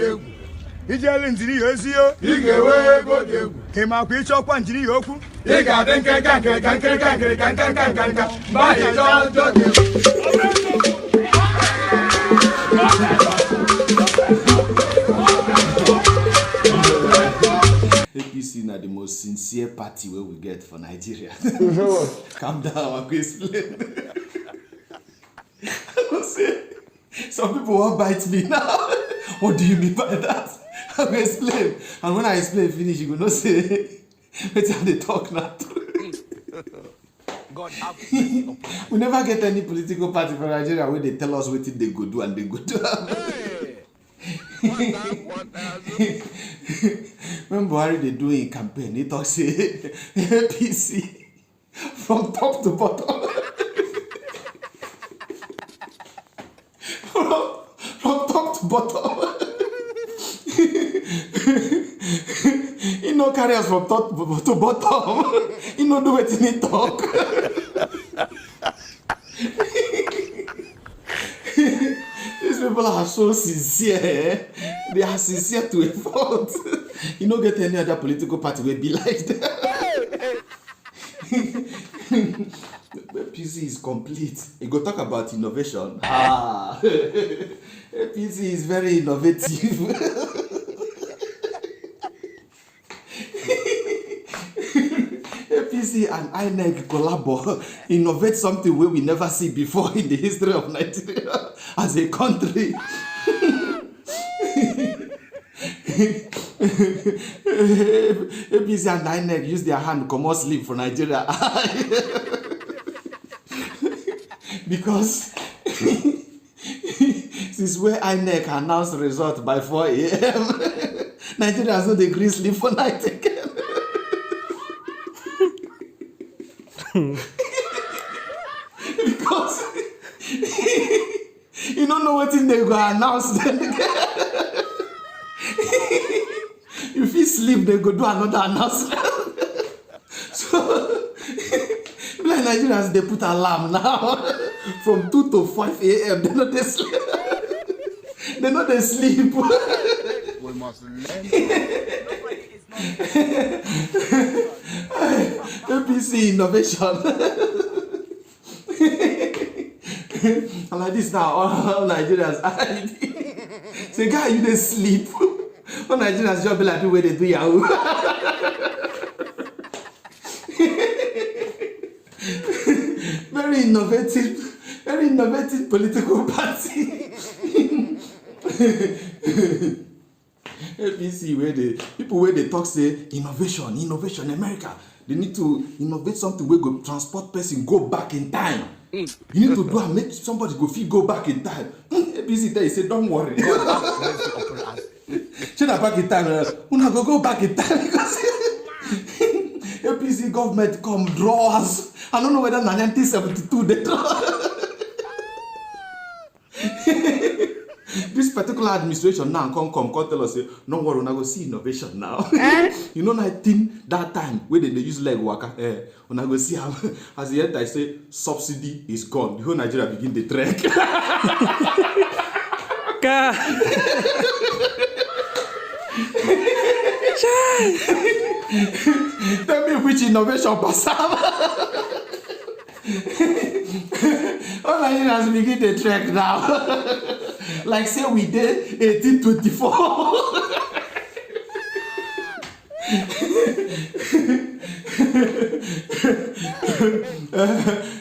egwu. Ijele njiri ya ezi yo. Ị ga-enwe ego dị egwu. Ị makwa ịchọkwa njiri ya okwu. Ị ga-adị nkenka mgbe ahụ ịchọ njọ dị egwu. APC na the most sincere party where we get for Nigeria. Calm down, I'll explain. Some people won't bite me now. What do you mean by that? I will explain. And when I explain finish, you will not say, let's have the talk now. God have We never get any political party from Nigeria where they tell us what they go do and they go do. When Buhari they do a campaign, he talks say APC from top to bottom. from top to bottom. He no carry us from top to bottom. He no do anything he talk. These people are so sincere. They are sincere to a fault. You don't get any other political party will be like that. PC is complete. You go talk about innovation. PC is very innovative. APC and INEC collabo, innovate something where we never see before in the history of Nigeria as a country. APC and INEC use their hand to come out sleep for Nigeria. Because since where INEC announced result by 4 a.m., Nigeria has not agreed sleep for night again. Because you don't know what thing they go announce then. If you sleep, they go do another announcement. So like Nigerians, they put alarm now from 2 to 5 a.m. They know they sleep. They know they sleep. we must learn. APC innovation. And like this now, all Nigerians say, guy, you didn't sleep. All Nigerians just be like the way they do Yahoo. Very innovative political party. APC where the people where they talk say innovation, America. They need to innovate something where go transport person go back in time. You need to do and make somebody go back in time. APC tell you say don't worry. Should I back in time? Una go back in time because APC government come draw us. I don't know whether in 1972 they draw. This particular administration now come tell us say, no worry, we go see innovation now. You know, I think that time when they use leg worker, when I go see how as the end I say subsidy is gone. The whole Nigeria begin the trek. Tell me which innovation pass. All Nigerians begin the trek now. Like say we did 1824.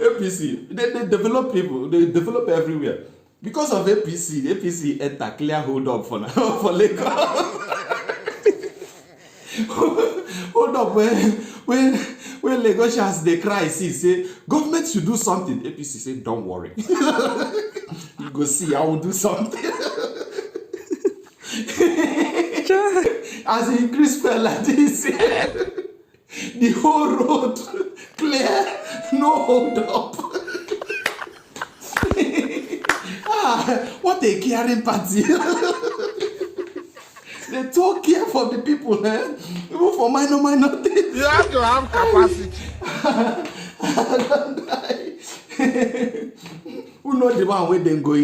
APC, they develop people, they develop everywhere. Because of APC enter clear hold up for now for Lagos. Hold up when Lagosians they cry, say government should do something. APC say don't worry. You go see, I will do something. As the increase fell like this, the whole road clear, no hold up. What a caring party. They talk care for the people, even for minor things. You have to have capacity. Who know the one where they go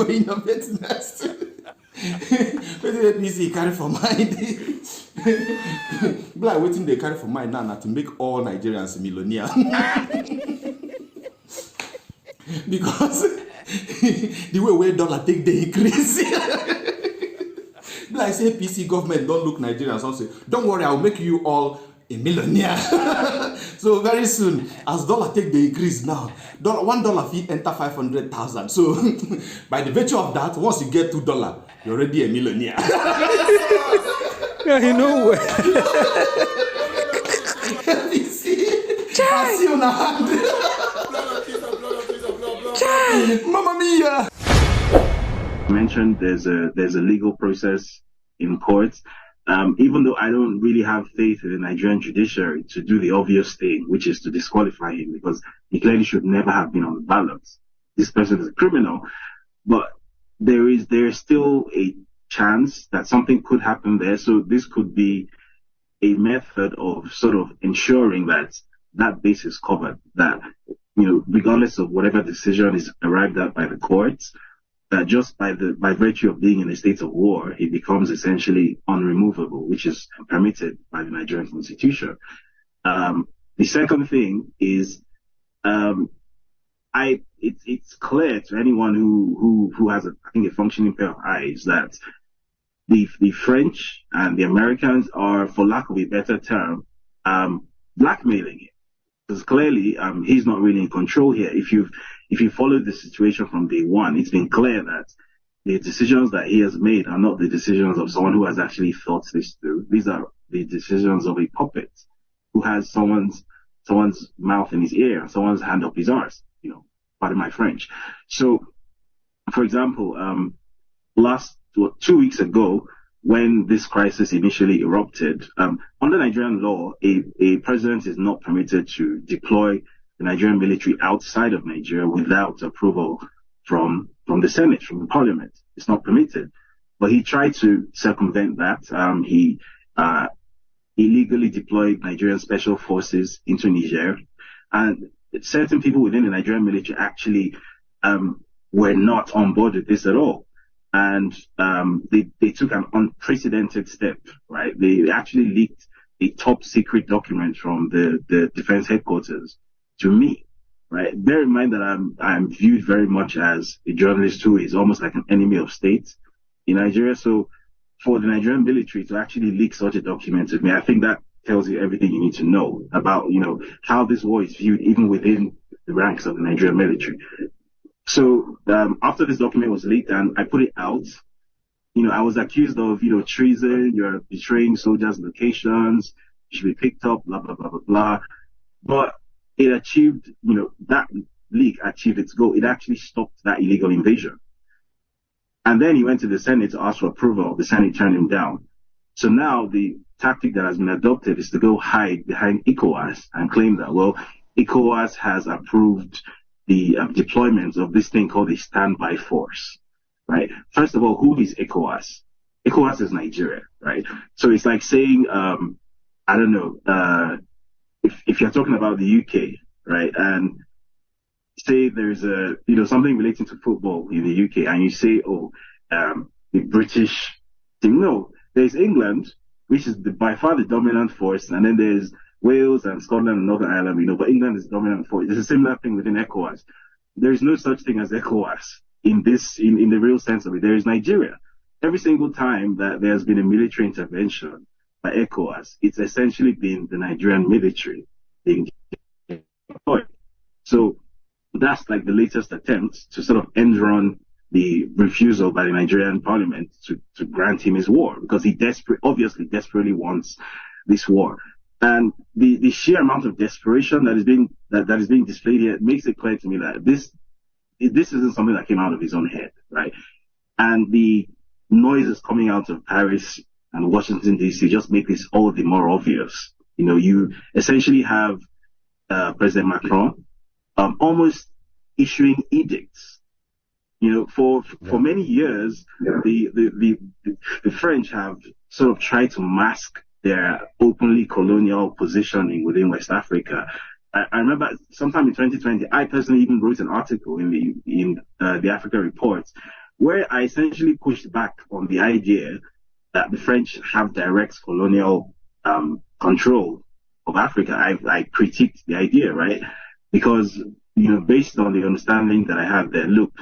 innovate next? Wetin APC carry for mind? Like wetin they carry for mind now na to make all Nigerians millionaire. Because the way dollar take the increase. Like say APC government don't look Nigerians and say, don't worry, I'll make you all a millionaire. So very soon, as dollar take the increase now, $1 fee enter 500,000. So by the virtue of that, once you get $2, you're already a millionaire. Yeah, you know what? I see on hand. Mamma mia! Mentioned there's a legal process in courts. Even though I don't really have faith in the Nigerian judiciary to do the obvious thing, which is to disqualify him, because he clearly should never have been on the ballot. This person is a criminal, but there is still a chance that something could happen there. So this could be a method of sort of ensuring that that base is covered, that, you know, regardless of whatever decision is arrived at by the courts, that just by virtue of being in a state of war, he becomes essentially unremovable, which is permitted by the Nigerian constitution. The second thing is, it's clear to anyone who has I think a functioning pair of eyes that the French and the Americans are, for lack of a better term, blackmailing him. Because clearly, he's not really in control here. If you followed the situation from day one, it's been clear that the decisions that he has made are not the decisions of someone who has actually thought this through. These are the decisions of a puppet who has someone's mouth in his ear and someone's hand up his arse. You know, pardon my French. So, for example, 2 weeks ago, when this crisis initially erupted, under Nigerian law, a president is not permitted to deploy the Nigerian military outside of Nigeria without approval from the Senate, from the Parliament. It's not permitted. But he tried to circumvent that. He illegally deployed Nigerian special forces into Niger. And certain people within the Nigerian military actually were not on board with this at all. And they took an unprecedented step, right? They actually leaked a top secret document from the defense headquarters to me, right? Bear in mind that I'm viewed very much as a journalist who is almost like an enemy of state in Nigeria. So for the Nigerian military to actually leak such a document to me, I think that tells you everything you need to know about, you know, how this war is viewed even within the ranks of the Nigerian military. So after this document was leaked and I put it out, you know, I was accused of, you know, treason, you're betraying soldiers' locations, you should be picked up, blah, blah, blah, blah, blah. But it achieved, you know, that leak achieved its goal. It actually stopped that illegal invasion. And then he went to the Senate to ask for approval. The Senate turned him down. So now the tactic that has been adopted is to go hide behind ECOWAS and claim that, well, ECOWAS has approved the deployment of this thing called a standby force, right? First of all, who is ECOWAS? ECOWAS is Nigeria, right? So it's like saying, I don't know, if you're talking about the UK, right? And say there's something relating to football in the UK and you say, the British team. No, there's England, which is by far the dominant force. And then there's Wales and Scotland and Northern Ireland, you know, but England is the dominant force. There's a similar thing within ECOWAS. There is no such thing as ECOWAS in the real sense of it. There is Nigeria. Every single time that there has been a military intervention by ECOWAS, it's essentially been the Nigerian military being deployed. So that's like the latest attempt to sort of end run the refusal by the Nigerian parliament to grant him his war, because he obviously desperately wants this war. And the sheer amount of desperation that is being displayed here makes it clear to me that this isn't something that came out of his own head, right? And the noises coming out of Paris and Washington, D.C. just make this all the more obvious. You know, you essentially have President Macron almost issuing edicts. You know, for many years, the French have sort of tried to mask their openly colonial positioning within West Africa. I remember sometime in 2020, I personally even wrote an article in the Africa Report where I essentially pushed back on the idea that the French have direct colonial control of Africa. I critiqued the idea, right? Because, based on the understanding that I had there, look,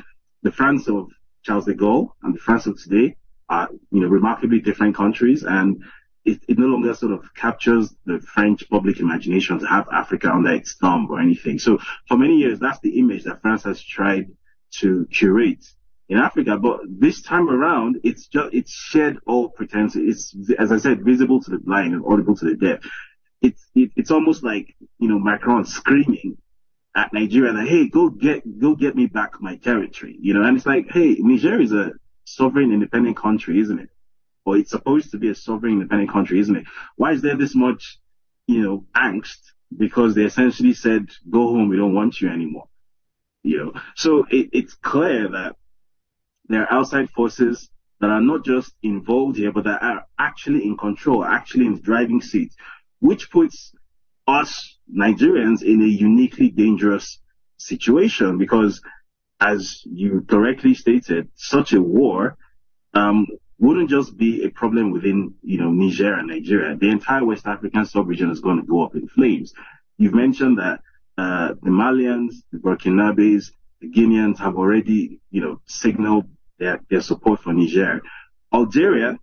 the France of Charles de Gaulle and the France of today are, remarkably different countries, and it no longer sort of captures the French public imagination to have Africa under its thumb or anything. So for many years, that's the image that France has tried to curate in Africa. But this time around, it's shed all pretense. It's, as I said, visible to the blind and audible to the deaf. It's almost like, Macron screaming at Nigeria that, hey, go get me back my territory, and it's like, hey, Niger is a sovereign independent country, isn't it? Or it's supposed to be a sovereign independent country, isn't it? Why is there this much, angst? Because they essentially said, go home, we don't want you anymore. So it's clear that there are outside forces that are not just involved here, but that are actually in control, actually in the driving seat, which puts us Nigerians in a uniquely dangerous situation because, as you correctly stated, such a war wouldn't just be a problem within, Niger and Nigeria. The entire West African sub-region is going to go up in flames. You've mentioned that the Malians, the Burkinabes, the Guineans have already, signaled their support for Niger. Algeria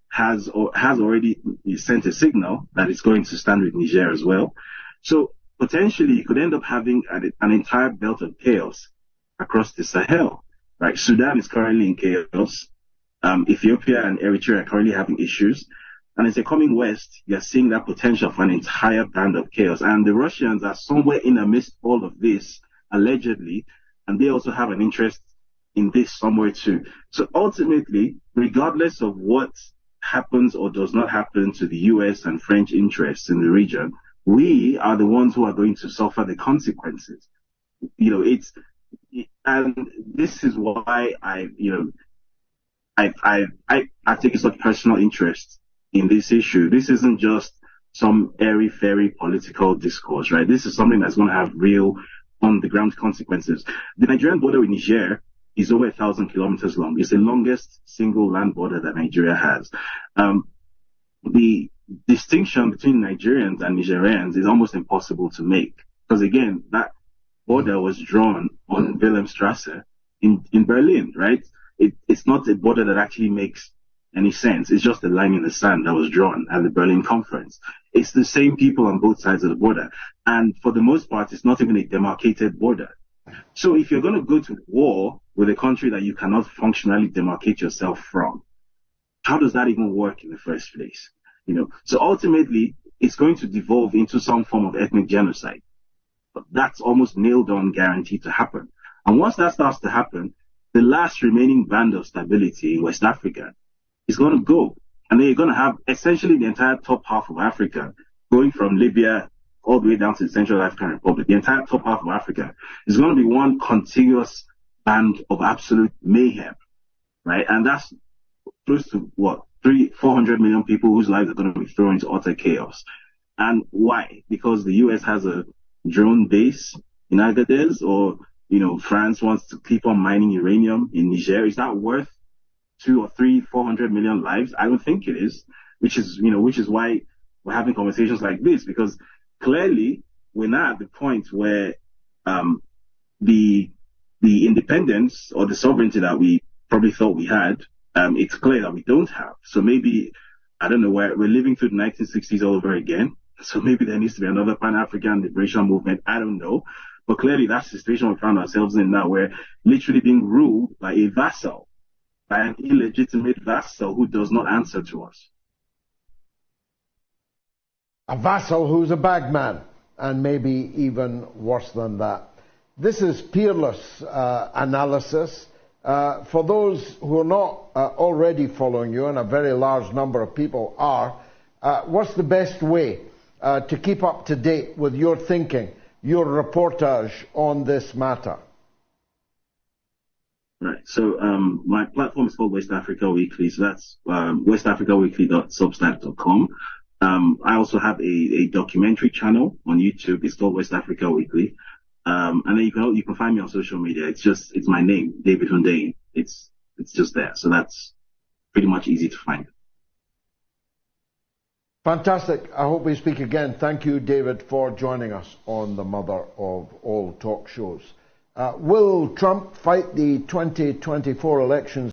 has already sent a signal that it's going to stand with Niger as well. So potentially you could end up having an entire belt of chaos across the Sahel, right? Sudan is currently in chaos. Ethiopia and Eritrea are currently having issues. And as they're coming west, you're seeing that potential for an entire band of chaos. And the Russians are somewhere in the midst of all of this, allegedly, and they also have an interest in this somewhere too. So ultimately, regardless of what happens or does not happen to the US and French interests in the region, we are the ones who are going to suffer the consequences. And this is why I take such personal interest in this issue. This isn't just some airy-fairy political discourse, right? This is something that's going to have real on-the-ground consequences. The Nigerian border with Niger is over 1,000 kilometers long. It's the longest single land border that Nigeria has. The distinction between Nigerians and Nigerians is almost impossible to make because, again, that border was drawn on Wilhelmstrasse in Berlin, right? It's not a border that actually makes any sense. It's just a line in the sand that was drawn at the Berlin Conference. It's the same people on both sides of the border. And for the most part, it's not even a demarcated border. So if you're going to go to war with a country that you cannot functionally demarcate yourself from, how does that even work in the first place? So ultimately, it's going to devolve into some form of ethnic genocide. But that's almost nailed on, guaranteed to happen. And once that starts to happen, the last remaining band of stability in West Africa is going to go. And then you're going to have essentially the entire top half of Africa, going from Libya all the way down to the Central African Republic. The entire top half of Africa is going to be one contiguous band of absolute mayhem, right? And that's close to 400 million people whose lives are going to be thrown into utter chaos. And why? Because the US has a drone base in Agadez, or France wants to keep on mining uranium in Niger. Is that worth 200 or 300, 400 million lives? I don't think it is. Which is why we're having conversations like this, because clearly we're not at the point where the independence or the sovereignty that we probably thought we had, it's clear that we don't have. So maybe, I don't know, we're living through the 1960s all over again. So maybe there needs to be another Pan-African liberation movement. I don't know. But clearly that's the situation we found ourselves in now. We're literally being ruled by a vassal, by an illegitimate vassal who does not answer to us. A vassal who's a bagman, and maybe even worse than that. This is peerless analysis. For those who are not already following you, and a very large number of people are, what's the best way to keep up to date with your thinking, your reportage on this matter? Right. So my platform is called West Africa Weekly. So that's westafricaweekly.substack.com. I also have a documentary channel on YouTube. It's called West Africa Weekly. And then you can find me on social media. It's my name, David Hundeyin. It's It's just there. So that's pretty much easy to find. Fantastic. I hope we speak again. Thank you, David, for joining us on the mother of all talk shows. Will Trump fight the 2024 elections?